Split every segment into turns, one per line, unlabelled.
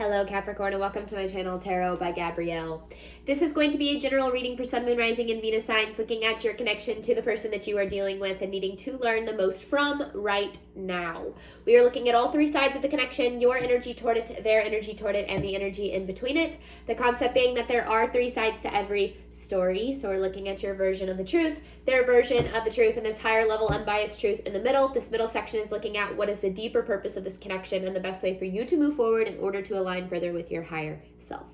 Hello Capricorn and welcome to my channel Tarot by Gabrielle. This is going to be a general reading for Sun, Moon, Rising, and Venus signs, looking at your connection to the person that you are dealing with and needing to learn the most from right now. We are looking at all three sides of the connection, your energy toward it, their energy toward it, and the energy in between it. The concept being that there are three sides to every story. So we're looking at your version of the truth, their version of the truth, and this higher level unbiased truth in the middle. This middle section is looking at what is the deeper purpose of this connection and the best way for you to move forward in order to align further with your higher self.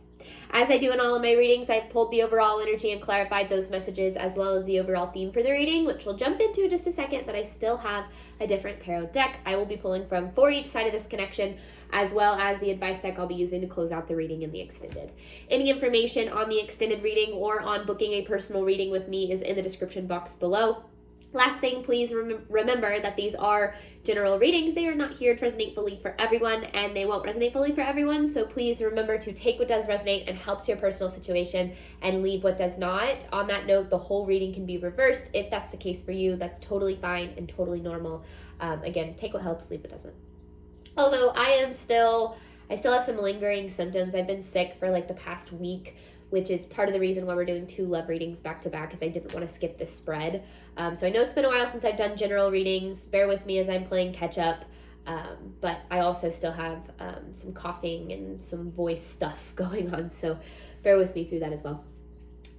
As I do in all of my readings, I've pulled the overall energy and clarified those messages, as well as the overall theme for the reading, which we'll jump into in just a second, but I still have a different tarot deck I will be pulling from for each side of this connection, as well as the advice deck I'll be using to close out the reading in the extended. Any information on the extended reading or on booking a personal reading with me is in the description box below. Last thing, please remember that these are general readings. They are not here to resonate fully for everyone, and they won't resonate fully for everyone. So please remember to take what does resonate and helps your personal situation and leave what does not. On that note, the whole reading can be reversed. If that's the case for you, that's totally fine and totally normal. Again, take what helps, leave what doesn't. Although I still have some lingering symptoms. I've been sick for like the past week, which is part of the reason why we're doing 2 love readings back to back, because I didn't want to skip this spread. So I know it's been a while since I've done general readings. Bear with me as I'm playing catch up. But I also still have some coughing and some voice stuff going on. So bear with me through that as well.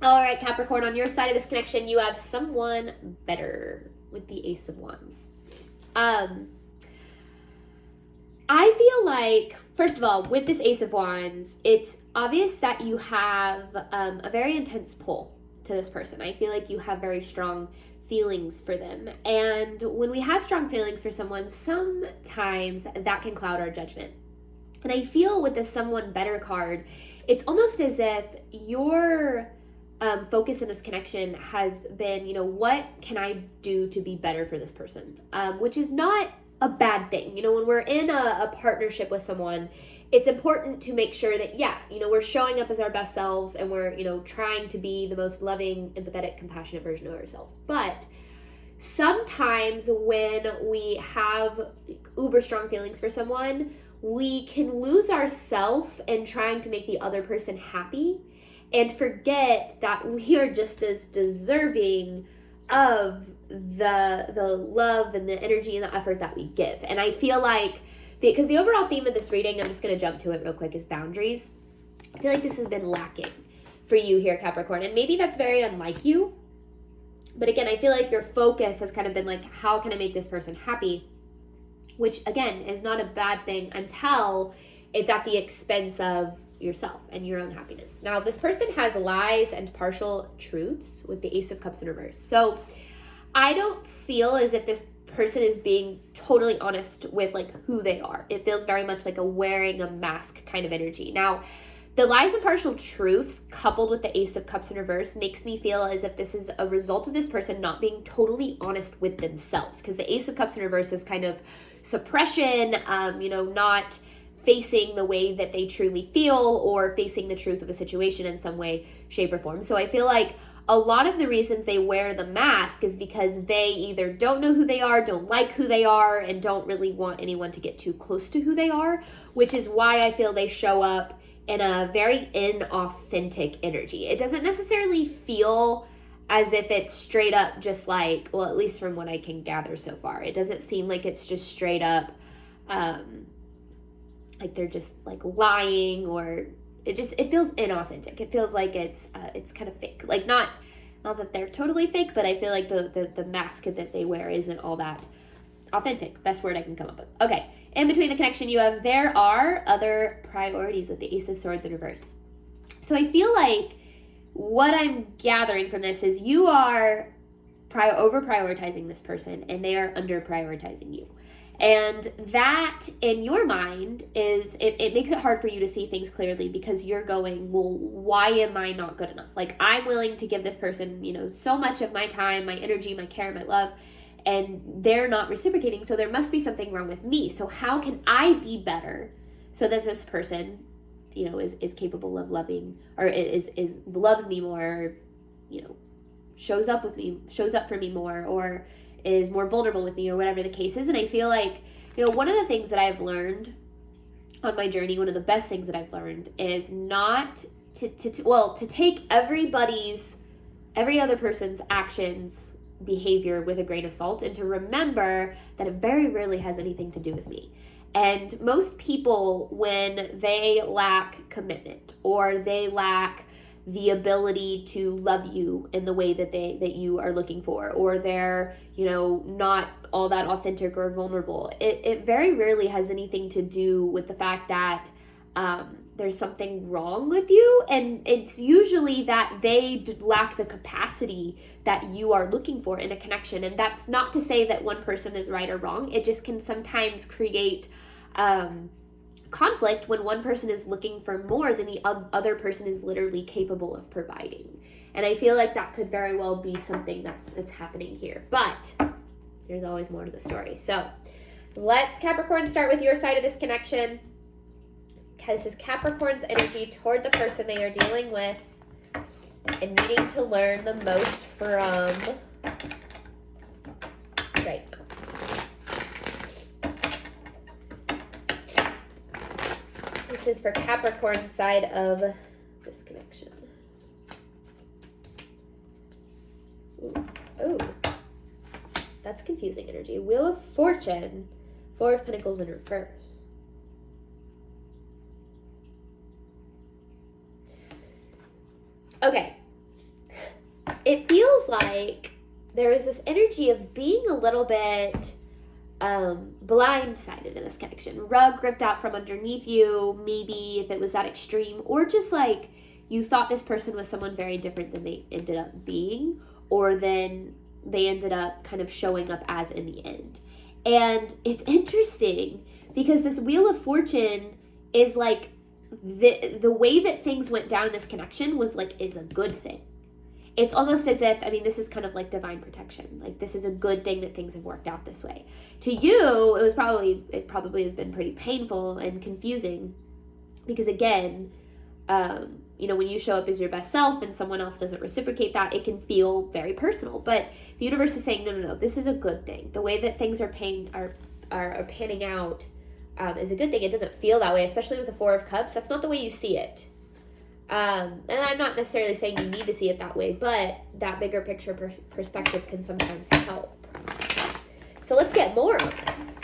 All right, Capricorn, on your side of this connection, you have someone better with the Ace of Wands. I feel like, first of all, with this Ace of Wands, it's obvious that you have a very intense pull to this person. I feel like you have very strong feelings for them. And when we have strong feelings for someone, sometimes that can cloud our judgment. And I feel with the someone better card, it's almost as if your focus in this connection has been, what can I do to be better for this person? Which is not a bad thing. When we're in a partnership with someone, it's important to make sure that, we're showing up as our best selves and we're, trying to be the most loving, empathetic, compassionate version of ourselves. But sometimes when we have uber strong feelings for someone, we can lose ourselves in trying to make the other person happy and forget that we are just as deserving of the love and the energy and the effort that we give. And I feel like, because the overall theme of this reading, I'm just going to jump to it real quick, is boundaries. I feel like this has been lacking for you here, Capricorn. And maybe that's very unlike you. But again, I feel like your focus has kind of been like, how can I make this person happy? Which, again, is not a bad thing until it's at the expense of yourself and your own happiness. Now, this person has lies and partial truths with the Ace of Cups in reverse. So I don't feel as if this person is being totally honest with like who they are. It feels very much like a wearing a mask kind of energy. Now, the lies and partial truths coupled with the Ace of Cups in reverse makes me feel as if this is a result of this person not being totally honest with themselves, because the Ace of Cups in reverse is kind of suppression, not facing the way that they truly feel or facing the truth of a situation in some way, shape, or form. So I feel like a lot of the reasons they wear the mask is because they either don't know who they are, don't like who they are, and don't really want anyone to get too close to who they are, which is why I feel they show up in a very inauthentic energy. It doesn't necessarily feel as if it's straight up just like, well, at least from what I can gather so far, it doesn't seem like it's just straight up like they're just like lying, or it feels inauthentic. It feels like it's kind of fake. Like not that they're totally fake, but I feel like the mask that they wear isn't all that authentic. Best word I can come up with. Okay, in between the connection there are other priorities with the Ace of Swords in reverse. So I feel like what I'm gathering from this is you are over prioritizing this person and they are under prioritizing you. And that, in your mind, it makes it hard for you to see things clearly, because you're going, well, why am I not good enough? Like, I'm willing to give this person, so much of my time, my energy, my care, my love, and they're not reciprocating, so there must be something wrong with me. So how can I be better so that this person, is capable of loving, or loves me more, or, shows up for me more, or is more vulnerable with me, or whatever the case is. And I feel like, one of the things that I've learned on my journey, one of the best things that I've learned is not to take every other person's actions, behavior with a grain of salt, and to remember that it very rarely has anything to do with me. And most people, when they lack commitment or they lack the ability to love you in the way that you are looking for, or they're, not all that authentic or vulnerable, it very rarely has anything to do with the fact that there's something wrong with you. And it's usually that they lack the capacity that you are looking for in a connection. And that's not to say that one person is right or wrong. It just can sometimes create conflict when one person is looking for more than the other person is literally capable of providing. And I feel like that could very well be something that's happening here. But there's always more to the story. So let's, Capricorn, start with your side of this connection. This is Capricorn's energy toward the person they are dealing with and needing to learn the most from right now. This is for Capricorn's side of this connection. Oh, that's confusing energy. Wheel of Fortune, Four of Pentacles in reverse. Okay, it feels like there is this energy of being a little bit blindsided in this connection. Rug ripped out from underneath you, maybe if it was that extreme, or just like you thought this person was someone very different than they ended up being, or then they ended up kind of showing up as in the end. And it's interesting because this Wheel of Fortune is like the way that things went down in this connection is a good thing. It's almost as if, this is kind of like divine protection. Like, this is a good thing that things have worked out this way. To you, it probably has been pretty painful and confusing because, again, when you show up as your best self and someone else doesn't reciprocate that, it can feel very personal. But the universe is saying, no, this is a good thing. The way that things are panning out is a good thing. It doesn't feel that way, especially with the Four of Cups. That's not the way you see it. And I'm not necessarily saying you need to see it that way, but that bigger picture perspective can sometimes help. So let's get more on this.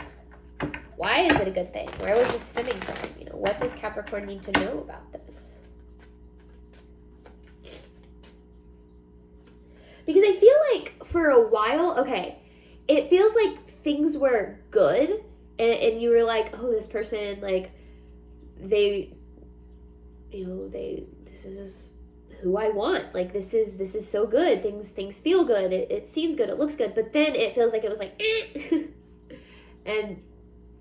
Why is it a good thing? Where was this stemming from? What does Capricorn need to know about this? Because I feel like for a while, it feels like things were good, and you were like, oh, this person, like, this is who I want. Like, this is so good. Things feel good. It seems good. It looks good. But then it feels like it was like, and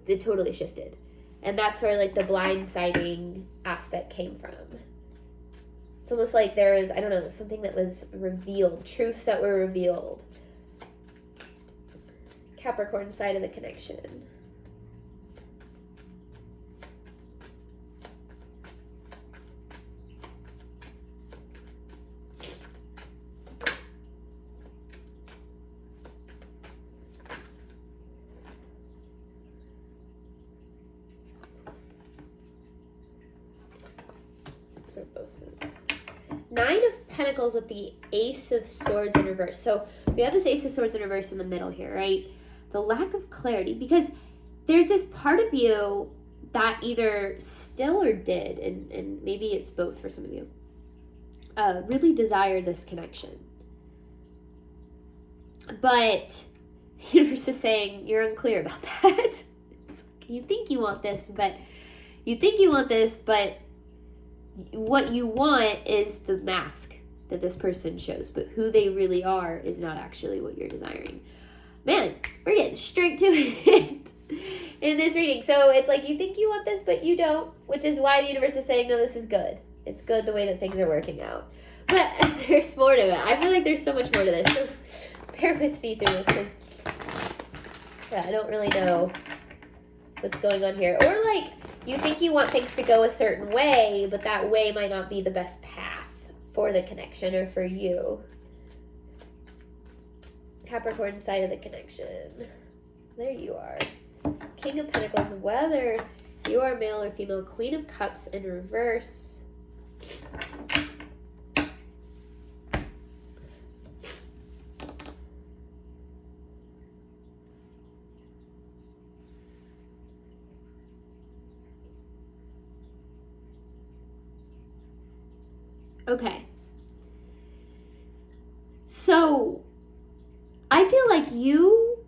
it totally shifted. And that's where, like, the blindsiding aspect came from. It's almost like there was, something that was revealed, truths that were revealed. Capricorn side of the connection. Nine of Pentacles with the Ace of Swords in reverse. So we have this Ace of Swords in reverse in the middle here, right? The lack of clarity, because there's this part of you that either still or did, and maybe it's both for some of you, really desire this connection. But the universe is saying you're unclear about that. You think you want this, but what you want is the mask that this person shows, but who they really are is not actually what you're desiring. Man, we're getting straight to it in this reading. So it's like you think you want this, but you don't, which is why the universe is saying, no, this is good. It's good the way that things are working out. But there's more to it. I feel like there's so much more to this. So bear with me through this because I don't really know what's going on here. Or like, you think you want things to go a certain way, but that way might not be the best path for the connection or for you. Capricorn side of the connection. There you are. King of Pentacles, whether You are male or female. Queen of Cups in reverse. Okay. So, I feel like you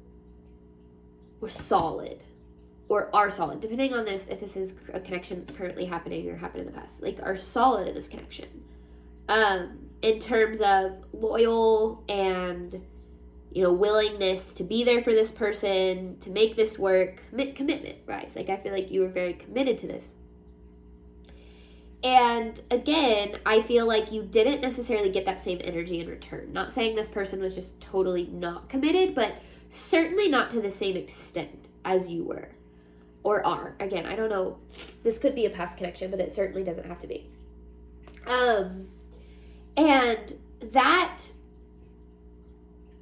were solid, or are solid, depending on this, if this is a connection that's currently happening or happened in the past, like are solid in this connection. In terms of loyal and, willingness to be there for this person, to make this work, commitment, right? Like, I feel like you were very committed to this. And again, I feel like you didn't necessarily get that same energy in return. Not saying this person was just totally not committed, but certainly not to the same extent as you were or are. Again, I don't know. This could be a past connection, but it certainly doesn't have to be. And that,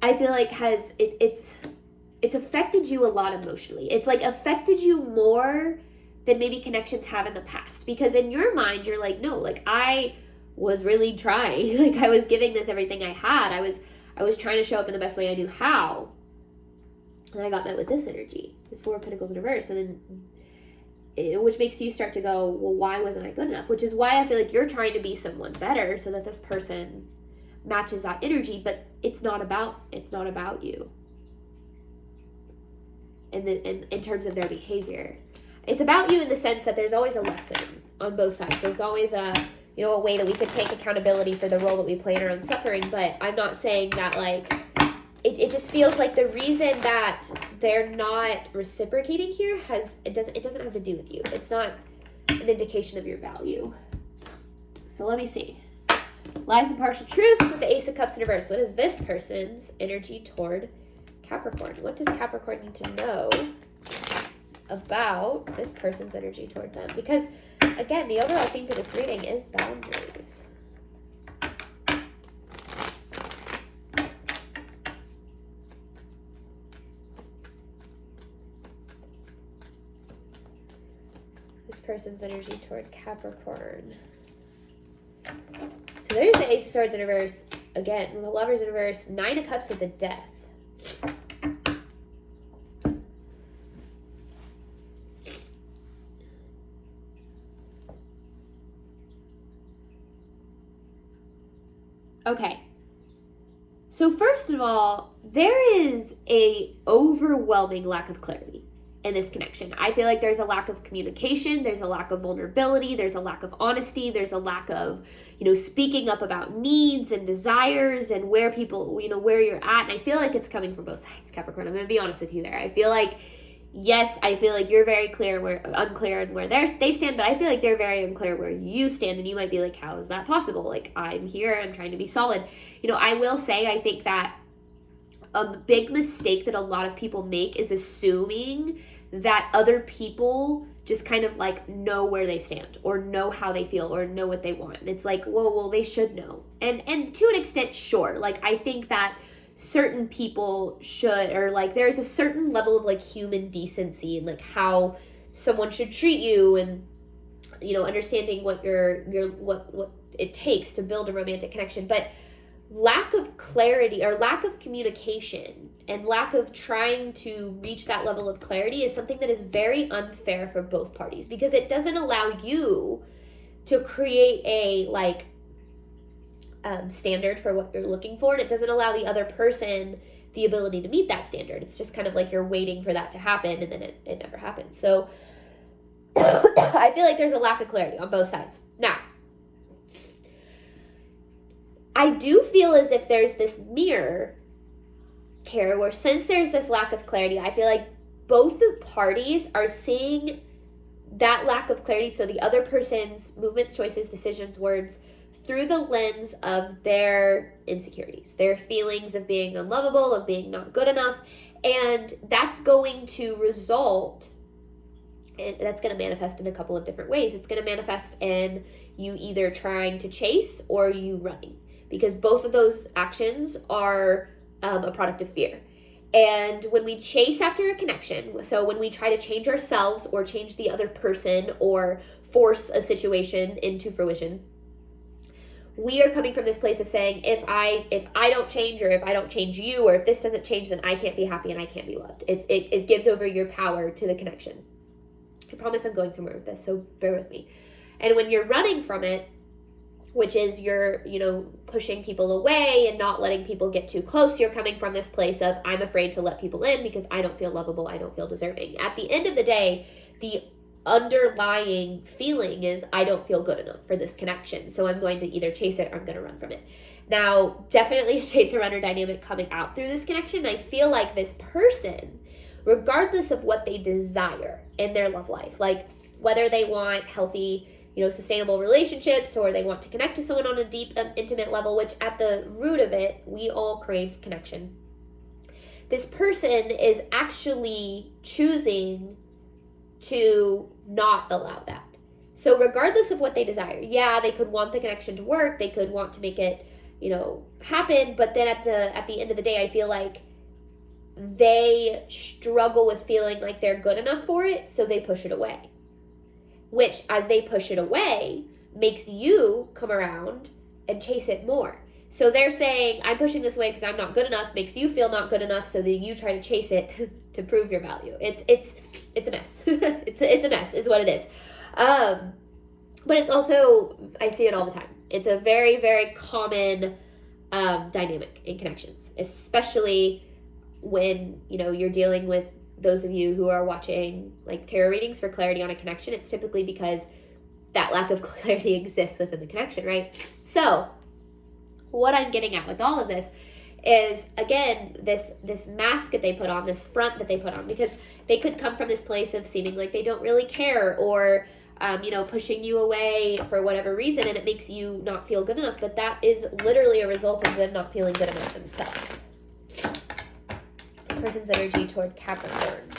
I feel like it's affected you a lot emotionally. It's like affected you more than maybe connections have in the past. Because in your mind, you're like, no, like I was really trying. Like I was giving this everything I had. I was trying to show up in the best way I knew how. And then I got met with this energy, this Four of Pentacles in reverse. And then, which makes you start to go, well, why wasn't I good enough? Which is why I feel like you're trying to be someone better so that this person matches that energy. But it's not about you. In terms of their behavior. It's about you in the sense that there's always a lesson on both sides. There's always a way that we could take accountability for the role that we play in our own suffering. But I'm not saying that, like, it just feels like the reason that they're not reciprocating here it doesn't have to do with you. It's not an indication of your value. So let me see. Lies and partial truth with the Ace of Cups in reverse. What is this person's energy toward Capricorn? What does Capricorn need to know about this person's energy toward them? Because, again, the overall theme for this reading is boundaries. This person's energy toward Capricorn. So there's the Ace of Swords in reverse. Again, with the Lovers in reverse. Nine of Cups with the Death. Okay, so first of all, there is a overwhelming lack of clarity in this connection. I feel like there's a lack of communication, there's a lack of vulnerability, there's a lack of honesty, there's a lack of, speaking up about needs and desires and where people, where you're at. And I feel like it's coming from both sides, Capricorn. I'm going to be honest with you there. I feel like, yes, I feel like you're very unclear in where they stand, but I feel like they're very unclear where you stand, and you might be like, how is that possible? Like, I'm here, I'm trying to be solid. I will say, I think that a big mistake that a lot of people make is assuming that other people just kind of like know where they stand or know how they feel or know what they want. And it's like, well, they should know. And to an extent, sure. Like, I think that certain people should, or like there's a certain level of like human decency and like how someone should treat you, and understanding what what it takes to build a romantic connection. But lack of clarity or lack of communication and lack of trying to reach that level of clarity is something that is very unfair for both parties, because it doesn't allow you to create a standard for what you're looking for, and it doesn't allow the other person the ability to meet that standard. It's just kind of like you're waiting for that to happen, and then it never happens. So I feel like there's a lack of clarity on both sides. Now, I do feel as if there's this mirror here where, since there's this lack of clarity, I feel like both the parties are seeing that lack of clarity, so the other person's movements, choices, decisions, words, through the lens of their insecurities, their feelings of being unlovable, of being not good enough. And that's going to result, and that's going to manifest in a couple of different ways. It's going to manifest in you either trying to chase or you running, because both of those actions are a product of fear. And when we chase after a connection, so when we try to change ourselves or change the other person or force a situation into fruition, we are coming from this place of saying, if I don't change, or if I don't change you, or if this doesn't change, then I can't be happy and I can't be loved. It gives over your power to the connection. I promise I'm going somewhere with this, so bear with me. And when you're running from it, which is you're, pushing people away and not letting people get too close, you're coming from this place of, I'm afraid to let people in because I don't feel lovable, I don't feel deserving. At the end of the day, the underlying feeling is, I don't feel good enough for this connection, so I'm going to either chase it or I'm going to run from it. Now, definitely a chaser-runner dynamic coming out through this connection. I feel like this person, regardless of what they desire in their love life, like whether they want healthy, sustainable relationships, or they want to connect with someone on a deep, intimate level, which at the root of it, we all crave connection. This person is actually choosing to not allow that. So regardless of what they desire, they could want the connection to work, they could want to make it, happen, but then at the end of the day, I feel like they struggle with feeling like they're good enough for it, so they push it away. Which, as they push it away, makes you come around and chase it more. So they're saying, I'm pushing this away because I'm not good enough, makes you feel not good enough, so then you try to chase it to prove your value. It's a mess. it's a mess is what it is. But it's also, I see it all the time. It's a very, very common dynamic in connections, especially when, you're dealing with those of you who are watching like tarot readings for clarity on a connection. It's typically because that lack of clarity exists within the connection, right? So what I'm getting at with all of this is, again, this mask that they put on, this front that they put on, because they could come from this place of seeming like they don't really care, or pushing you away for whatever reason, and it makes you not feel good enough. But that is literally a result of them not feeling good enough themselves. This person's energy toward Capricorn.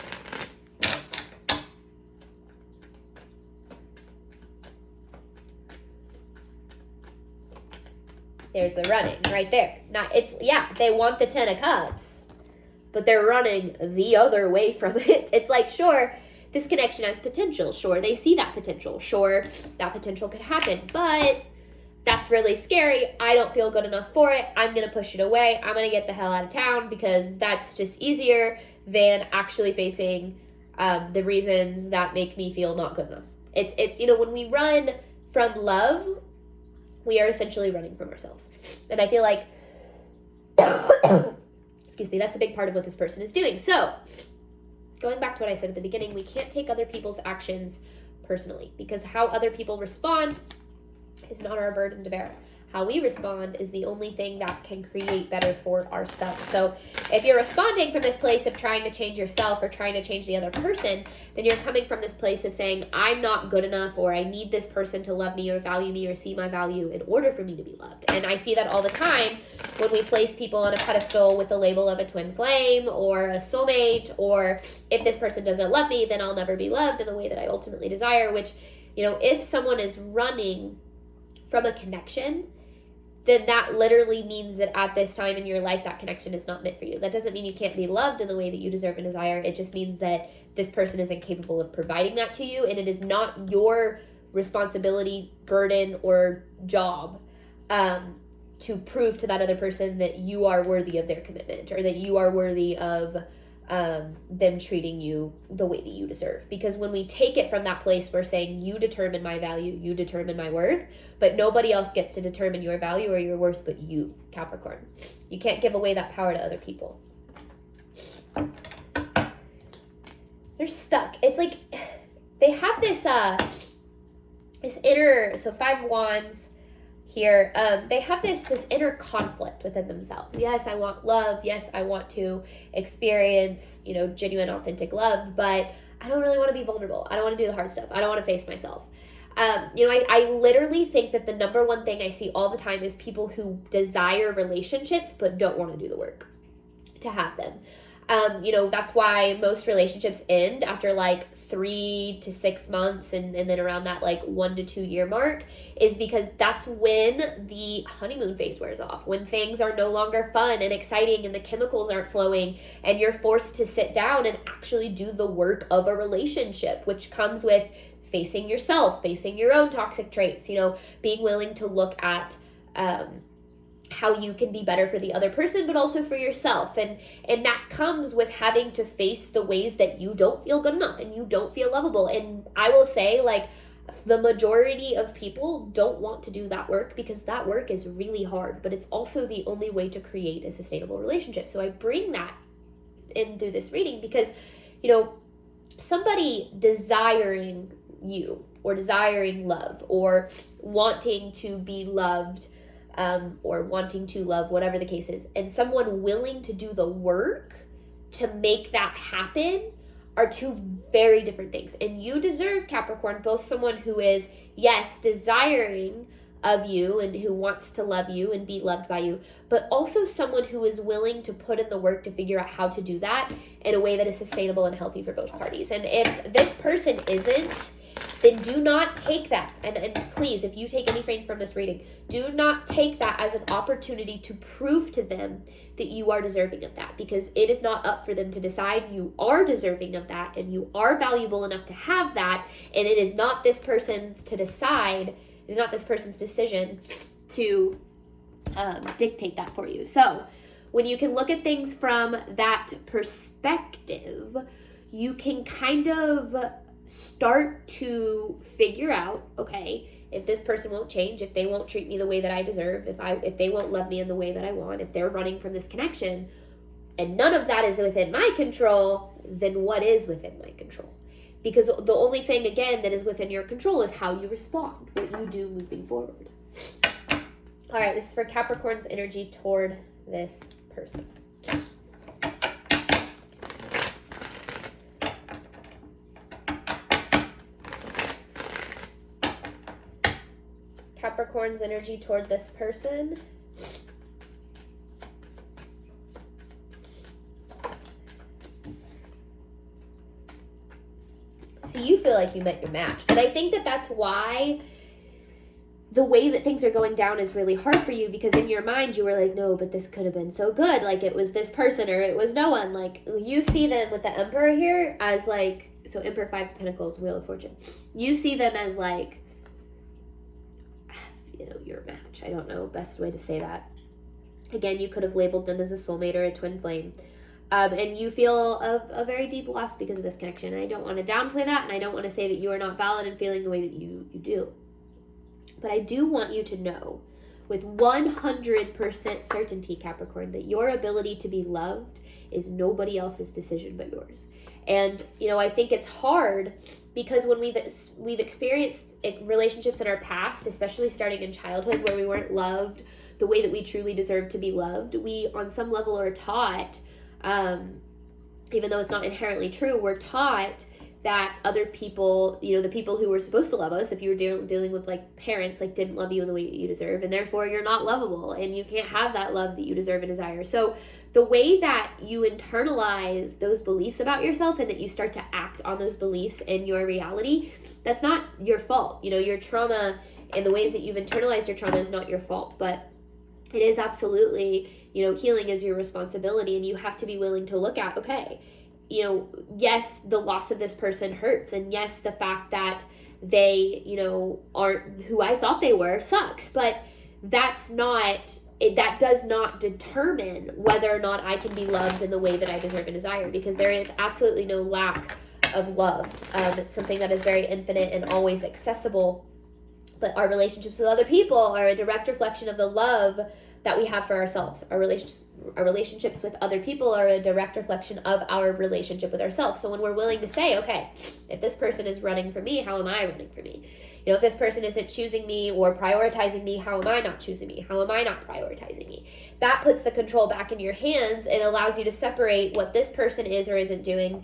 There's the running right there. They want the 10 of Cups, but they're running the other way from it. It's like, sure, this connection has potential. Sure, they see that potential. Sure, that potential could happen, but that's really scary. I don't feel good enough for it. I'm going to push it away. I'm going to get the hell out of town because that's just easier than actually facing the reasons that make me feel not good enough. It's when we run from love, we are essentially running from ourselves. And I feel like, excuse me, that's a big part of what this person is doing. So, going back to what I said at the beginning, we can't take other people's actions personally, because how other people respond is not our burden to bear. How we respond is the only thing that can create better for ourselves. So if you're responding from this place of trying to change yourself or trying to change the other person, then you're coming from this place of saying, I'm not good enough, or I need this person to love me or value me or see my value in order for me to be loved. And I see that all the time when we place people on a pedestal with the label of a twin flame or a soulmate, or if this person doesn't love me, then I'll never be loved in the way that I ultimately desire, which, if someone is running from a connection, then that literally means that at this time in your life, that connection is not meant for you. That doesn't mean you can't be loved in the way that you deserve and desire. It just means that this person is incapable of providing that to you, and it is not your responsibility, burden, or job to prove to that other person that you are worthy of their commitment, or that you are worthy of them treating you the way that you deserve. Because when we take it from that place, we're saying, you determine my value, you determine my worth, but nobody else gets to determine your value or your worth but you, Capricorn. You can't give away that power to other people. They're stuck. It's like they have this inner, so 5 of Wands here, they have this inner conflict within themselves. Yes, I want love. Yes, I want to experience, genuine, authentic love, but I don't really want to be vulnerable. I don't want to do the hard stuff. I don't want to face myself. I literally think that the number one thing I see all the time is people who desire relationships but don't want to do the work to have them. That's why most relationships end after like 3 to 6 months and then around that like 1 to 2 year mark, is because that's when the honeymoon phase wears off, when things are no longer fun and exciting and the chemicals aren't flowing, and you're forced to sit down and actually do the work of a relationship, which comes with facing yourself, facing your own toxic traits, being willing to look at how you can be better for the other person, but also for yourself. And that comes with having to face the ways that you don't feel good enough and you don't feel lovable. And I will say, like, the majority of people don't want to do that work because that work is really hard, but it's also the only way to create a sustainable relationship. So I bring that in through this reading because, somebody desiring you or desiring love or wanting to be loved, or wanting to love, whatever the case is, and someone willing to do the work to make that happen are two very different things. And you deserve, Capricorn, both someone who is, yes, desiring of you and who wants to love you and be loved by you, but also someone who is willing to put in the work to figure out how to do that in a way that is sustainable and healthy for both parties. And if this person isn't, then do not take that. And please, if you take anything from this reading, do not take that as an opportunity to prove to them that you are deserving of that, because it is not up for them to decide. You are deserving of that, and you are valuable enough to have that, and it is not this person's to decide. It is not this person's decision to dictate that for you. So when you can look at things from that perspective, you can kind of start to figure out, okay, if this person won't change, if they won't treat me the way that I deserve, if they won't love me in the way that I want, if they're running from this connection, and none of that is within my control, then what is within my control? Because the only thing, again, that is within your control is how you respond, what you do moving forward. All right, this is for Capricorn's energy toward this person. Capricorn's energy toward this person. See, you feel like you met your match. And I think that that's why the way that things are going down is really hard for you, because in your mind you were like, no, but this could have been so good. Like, it was this person or it was no one. Like, you see them with the Emperor here as like, so Emperor, 5 of Pentacles, Wheel of Fortune. You see them as like, your match. I don't know best way to say that. Again, you could have labeled them as a soulmate or a twin flame. And you feel a very deep loss because of this connection. And I don't want to downplay that, and I don't want to say that you are not valid in feeling the way that you do. But I do want you to know with 100% certainty, Capricorn, that your ability to be loved is nobody else's decision but yours. And, I think it's hard because when we've experienced relationships in our past, especially starting in childhood, where we weren't loved the way that we truly deserve to be loved, we on some level are taught, even though it's not inherently true, we're taught that other people, the people who were supposed to love us, if you were dealing with like parents, like didn't love you in the way that you deserve, and therefore you're not lovable and you can't have that love that you deserve and desire. So the way that you internalize those beliefs about yourself and that you start to act on those beliefs in your reality, that's not your fault. Your trauma and the ways that you've internalized your trauma is not your fault, but it is absolutely, healing is your responsibility, and you have to be willing to look at, okay, yes, the loss of this person hurts, and yes, the fact that they, aren't who I thought they were sucks, but that does not determine whether or not I can be loved in the way that I deserve and desire, because there is absolutely no lack of love. It's something that is very infinite and always accessible, but our relationships with other people are a direct reflection of the love that we have for ourselves. Our relationships with other people are a direct reflection of our relationship with ourselves. So when we're willing to say, okay, if this person is running from me, how am I running from me? If this person isn't choosing me or prioritizing me, how am I not choosing me? How am I not prioritizing me? That puts the control back in your hands and allows you to separate what this person is or isn't doing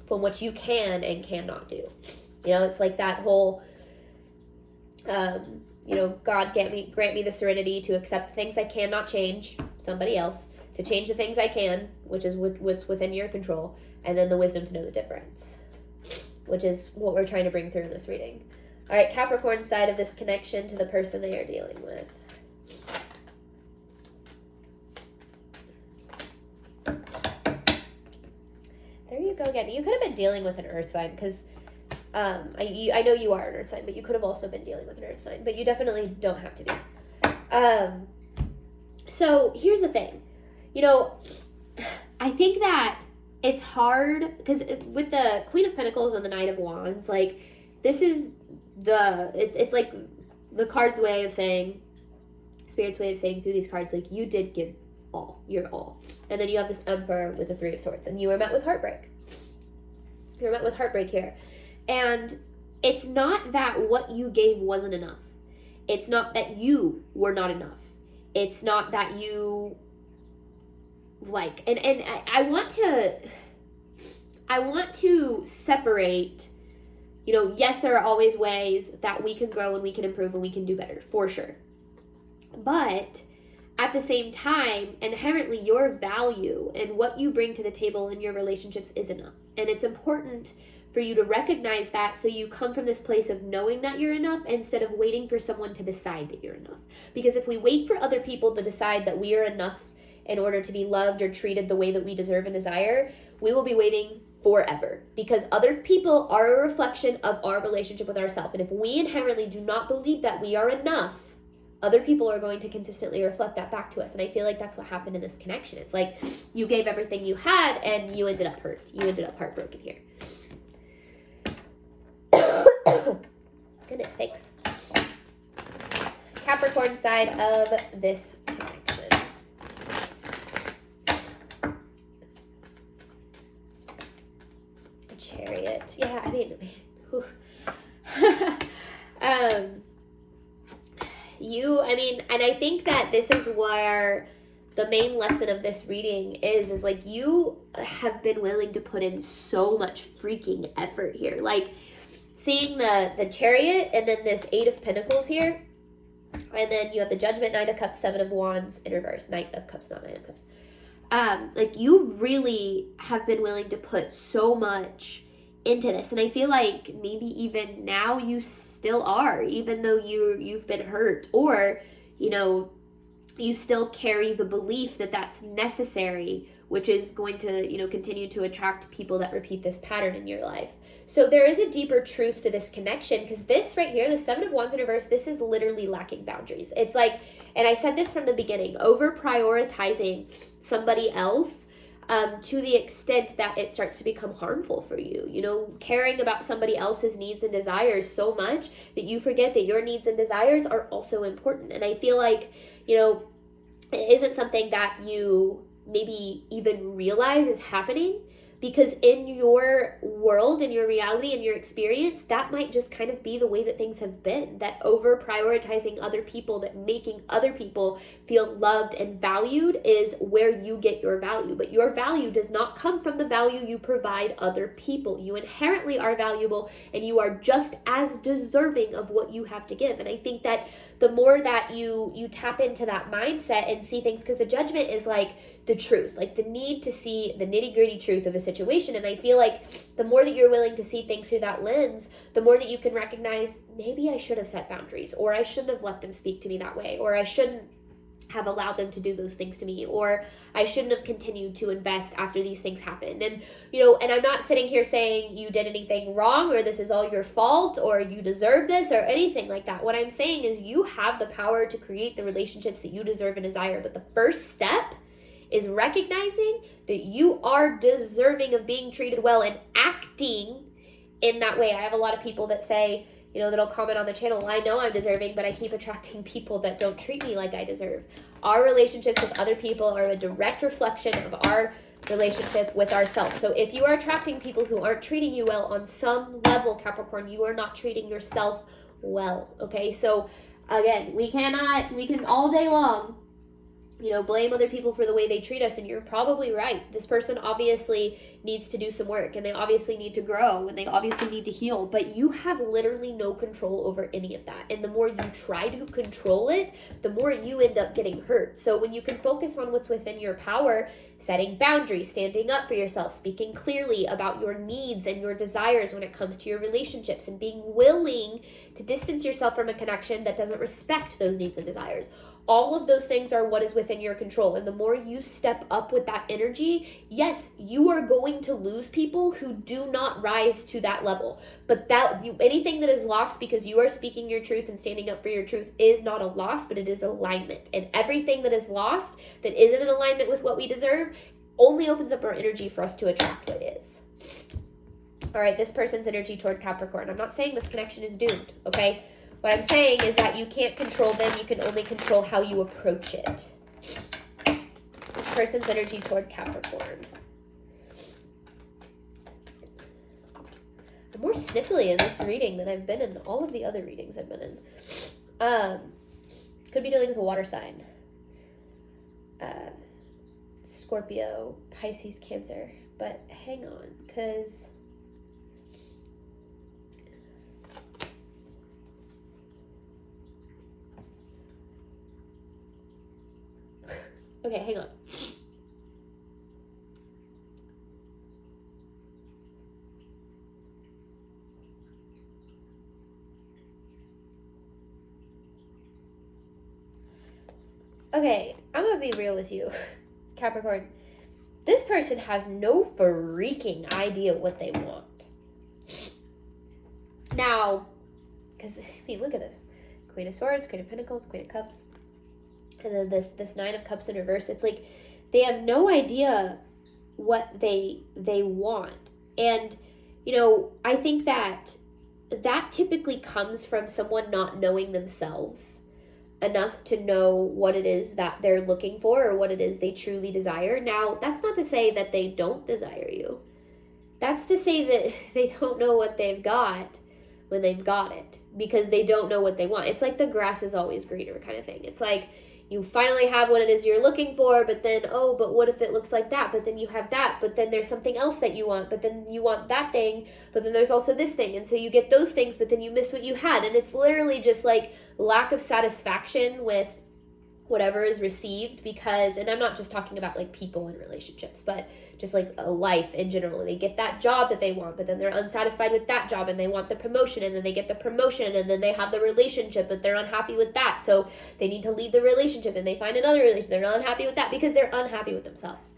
from what you can and cannot do. It's like that whole, God grant me the serenity to accept things I cannot change, somebody else, to change the things I can, which is what's within your control, and then the wisdom to know the difference, which is what we're trying to bring through in this reading. All right, Capricorn side of this connection to the person they are dealing with. There you go again. You could have been dealing with an earth sign because I know you are an earth sign, but you could have also been dealing with an earth sign, but you definitely don't have to be. So here's the thing. You know, I think that it's hard because with the Queen of Pentacles and the Knight of Wands, like, this is it's like the card's way of saying, Spirit's way of saying through these cards, like, you did give your all. And then you have this Emperor with the Three of Swords, and you were met with heartbreak. You're met with heartbreak here. And it's not that what you gave wasn't enough. It's not that you were not enough. It's not that you, like, and I want to separate, you know, yes, there are always ways that we can grow and we can improve and we can do better, for sure. But at the same time, inherently your value and what you bring to the table in your relationships is enough. And it's important for you to recognize that, so you come from this place of knowing that you're enough instead of waiting for someone to decide that you're enough. Because if we wait for other people to decide that we are enough in order to be loved or treated the way that we deserve and desire, we will be waiting forever, because other people are a reflection of our relationship with ourselves. And if we inherently do not believe that we are enough, other people are going to consistently reflect that back to us. And I feel like that's what happened in this connection. It's like you gave everything you had and you ended up hurt. You ended up heartbroken here. Goodness sakes. Capricorn side of this connection. A Chariot. Yeah, I mean, and I think that this is where the main lesson of this reading is like, you have been willing to put in so much freaking effort here. Like, seeing the Chariot and then this Eight of Pentacles here, and then you have the Judgment, Knight of Cups, Seven of Wands in reverse, Knight of Cups, not Knight of Cups. Like, you really have been willing to put so much into this, and I feel like maybe even now you still are, even though you've been hurt, or, you know, you still carry the belief that that's necessary, which is going to, you know, continue to attract people that repeat this pattern in your life. So there is a deeper truth to this connection, because this right here, the Seven of Wands in reverse, this is literally lacking boundaries. It's like, and I said this from the beginning, over prioritizing somebody else to the extent that it starts to become harmful for you. You know, caring about somebody else's needs and desires so much that you forget that your needs and desires are also important. And I feel like, you know, it isn't something that you maybe even realize is happening, because in your world, in your reality, in your experience, that might just kind of be the way that things have been, that over prioritizing other people, that making other people feel loved and valued is where you get your value. But your value does not come from the value you provide other people. You inherently are valuable, and you are just as deserving of what you have to give. And I think that the more that you tap into that mindset and see things, because the Judgment is like the truth, like the need to see the nitty-gritty truth of a situation. And I feel like the more that you're willing to see things through that lens, the more that you can recognize, maybe I should have set boundaries, or I shouldn't have let them speak to me that way, or I shouldn't have allowed them to do those things to me, or I shouldn't have continued to invest after these things happened. And, you know, and I'm not sitting here saying you did anything wrong, or this is all your fault, or you deserve this, or anything like that. What I'm saying is you have the power to create the relationships that you deserve and desire. But the first step is recognizing that you are deserving of being treated well and acting in that way. I have a lot of people that say, you know, that'll comment on the channel, well, I know I'm deserving, but I keep attracting people that don't treat me like I deserve. Our relationships with other people are a direct reflection of our relationship with ourselves. So if you are attracting people who aren't treating you well on some level, Capricorn, you are not treating yourself well, okay? So again, we can all day long blame other people for the way they treat us, and you're probably right. This person obviously needs to do some work, and they obviously need to grow, and they obviously need to heal, but you have literally no control over any of that. And the more you try to control it, the more you end up getting hurt. So when you can focus on what's within your power, setting boundaries, standing up for yourself, speaking clearly about your needs and your desires when it comes to your relationships, and being willing to distance yourself from a connection that doesn't respect those needs and desires. All of those things are what is within your control. And the more you step up with that energy, yes, you are going to lose people who do not rise to that level. But anything that is lost because you are speaking your truth and standing up for your truth is not a loss, but it is alignment. And everything that is lost that isn't in alignment with what we deserve only opens up our energy for us to attract what is. All right, this person's energy toward Capricorn. I'm not saying this connection is doomed, okay? What I'm saying is that you can't control them. You can only control how you approach it. This person's energy toward Capricorn. I'm more sniffly in this reading than I've been in all of the other readings I've been in. Could be dealing with a water sign. Scorpio, Pisces, Cancer. But hang on, because... Okay, hang on. Okay, I'm gonna be real with you, Capricorn. This person has no freaking idea what they want. Now, because, look at this. Queen of Swords, Queen of Pentacles, Queen of Cups. And then this Nine of Cups in reverse. It's like they have no idea what they want. And, I think that typically comes from someone not knowing themselves enough to know what it is that they're looking for or what it is they truly desire. Now, that's not to say that they don't desire you. That's to say that they don't know what they've got when they've got it, because they don't know what they want. It's like the grass is always greener kind of thing. It's like you finally have what it is you're looking for, but then, but what if it looks like that? But then you have that, but then there's something else that you want, but then you want that thing, but then there's also this thing. And so you get those things, but then you miss what you had. And it's literally just like lack of satisfaction with whatever is received, because, and I'm not just talking about like people in relationships, but just like a life in general. They get that job that they want, but then they're unsatisfied with that job and they want the promotion, and then they get the promotion, and then they have the relationship, but they're unhappy with that. So they need to leave the relationship and they find another relationship. They're not unhappy with that because they're unhappy with themselves.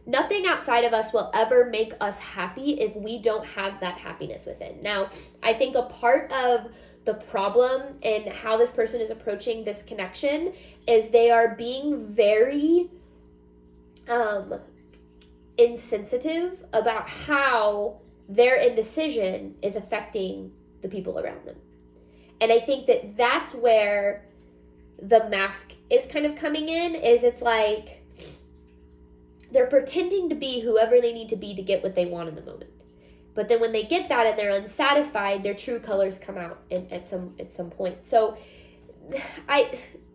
Nothing outside of us will ever make us happy if we don't have that happiness within. Now, I think a part of the problem and how this person is approaching this connection is they are being very insensitive about how their indecision is affecting the people around them. And I think that that's where the mask is kind of coming in, is it's like they're pretending to be whoever they need to be to get what they want in the moment. But then when they get that and they're unsatisfied, their true colors come out at some point. So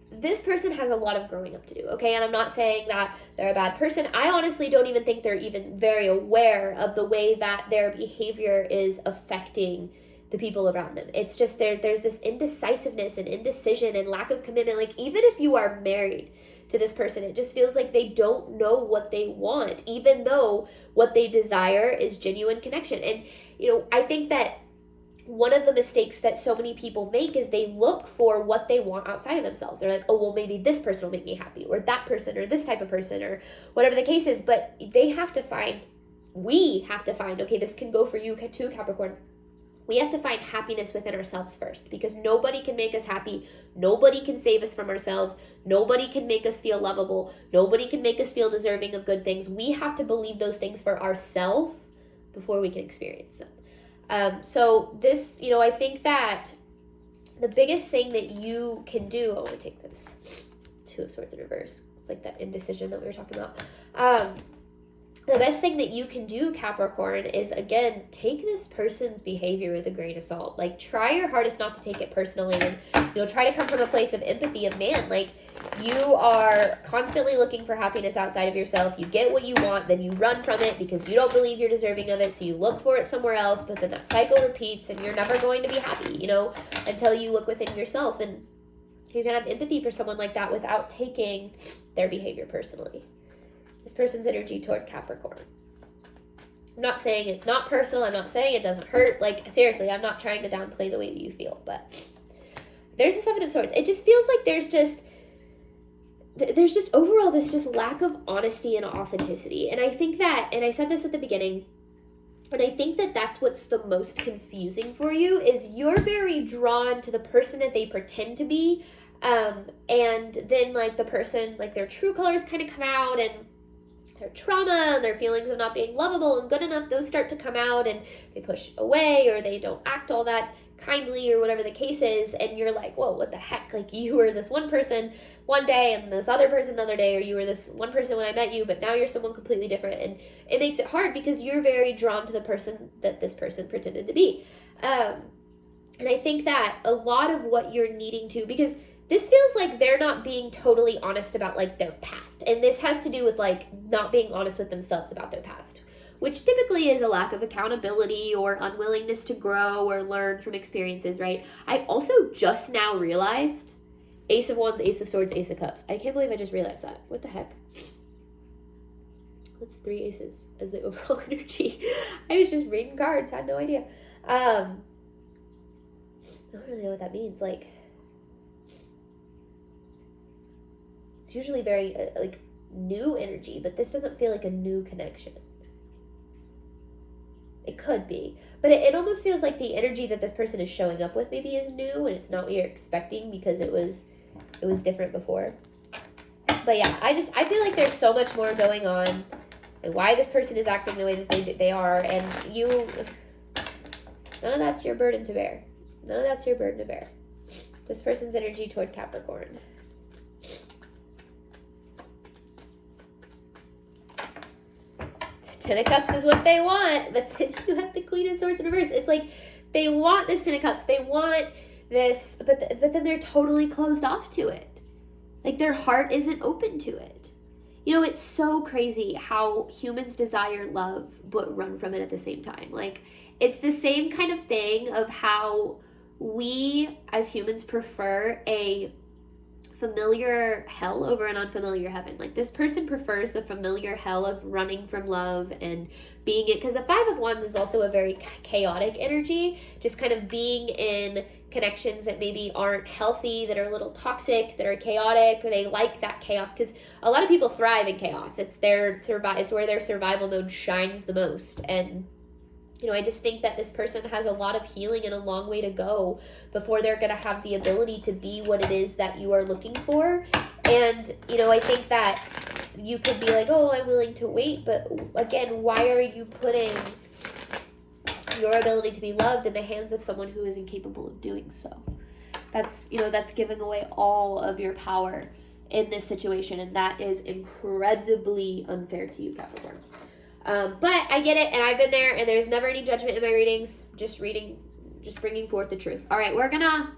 this person has a lot of growing up to do, okay? And I'm not saying that they're a bad person. I honestly don't even think they're even very aware of the way that their behavior is affecting the people around them. It's just there's this indecisiveness and indecision and lack of commitment. Like, even if you are married to this person, it just feels like they don't know what they want, even though what they desire is genuine connection. And, I think that one of the mistakes that so many people make is they look for what they want outside of themselves. They're like, oh, well, maybe this person will make me happy, or that person, or this type of person, or whatever the case is. But we have to find, okay, this can go for you too, Capricorn. We have to find happiness within ourselves first, because nobody can make us happy. Nobody can save us from ourselves. Nobody can make us feel lovable. Nobody can make us feel deserving of good things. We have to believe those things for ourselves before we can experience them. So this, I think that the biggest thing that you can do, I want to take this Two of Swords in reverse. It's like that indecision that we were talking about. the best thing that you can do, Capricorn, is, again, take this person's behavior with a grain of salt. Like, try your hardest not to take it personally, and, try to come from a place of empathy of, man, like, you are constantly looking for happiness outside of yourself. You get what you want, then you run from it because you don't believe you're deserving of it, so you look for it somewhere else, but then that cycle repeats, and you're never going to be happy, until you look within yourself. And you're going to have empathy for someone like that without taking their behavior personally. This person's energy toward Capricorn. I'm not saying it's not personal. I'm not saying it doesn't hurt. Like, seriously, I'm not trying to downplay the way that you feel, but there's a Seven of Swords. It just feels like there's just overall this just lack of honesty and authenticity. And I think that, and I said this at the beginning, and I think that that's what's the most confusing for you, is you're very drawn to the person that they pretend to be. And then, like, the person, like, their true colors kind of come out, and their trauma and their feelings of not being lovable and good enough, those start to come out, and they push away, or they don't act all that kindly, or whatever the case is, and you're like, whoa, what the heck? Like, you were this one person one day and this other person another day, or you were this one person when I met you, but now you're someone completely different, and it makes it hard because you're very drawn to the person that this person pretended to be. And I think that a lot of what you're needing to, because this feels like they're not being totally honest about, like, their past. And this has to do with, like, not being honest with themselves about their past, which typically is a lack of accountability or unwillingness to grow or learn from experiences, right? I also just now realized Ace of Wands, Ace of Swords, Ace of Cups. I can't believe I just realized that. What the heck? That's 3 aces as the overall energy. I was just reading cards, had no idea. I don't really know what that means. Like, it's usually very, new energy, but this doesn't feel like a new connection. It could be, but it almost feels like the energy that this person is showing up with maybe is new, and it's not what you're expecting because it was different before. But yeah, I feel like there's so much more going on, and why this person is acting the way that they are, and none of that's your burden to bear. None of that's your burden to bear. This person's energy toward Capricorn. Ten of Cups is what they want, but then you have the Queen of Swords in reverse. It's like they want this Ten of Cups. They want this, but then they're totally closed off to it. Like, their heart isn't open to it. It's so crazy how humans desire love but run from it at the same time. Like, it's the same kind of thing of how we as humans prefer a familiar hell over an unfamiliar heaven. Like, this person prefers the familiar hell of running from love and being it, because the Five of Wands is also a very chaotic energy, just kind of being in connections that maybe aren't healthy, that are a little toxic, that are chaotic, or they like that chaos, because a lot of people thrive in chaos. It's where their survival mode shines the most. And I just think that this person has a lot of healing and a long way to go before they're going to have the ability to be what it is that you are looking for. And, I think that you could be like, oh, I'm willing to wait. But again, why are you putting your ability to be loved in the hands of someone who is incapable of doing so? That's giving away all of your power in this situation. And that is incredibly unfair to you, Capricorn. But I get it, and I've been there, and there's never any judgment in my readings. Just bringing forth the truth. All right, we're gonna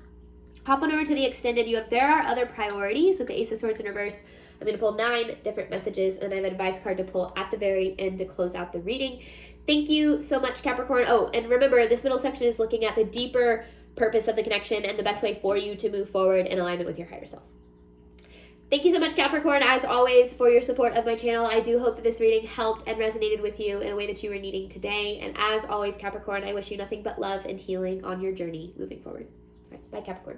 hop on over to the extended. There are other priorities with the Ace of Swords in reverse. I'm gonna pull 9 different messages, and I have an advice card to pull at the very end to close out the reading. Thank you so much, Capricorn. Oh, and remember, this middle section is looking at the deeper purpose of the connection and the best way for you to move forward in alignment with your higher self. Thank you so much, Capricorn, as always, for your support of my channel. I do hope that this reading helped and resonated with you in a way that you were needing today. And as always, Capricorn, I wish you nothing but love and healing on your journey moving forward. All right, bye, Capricorn.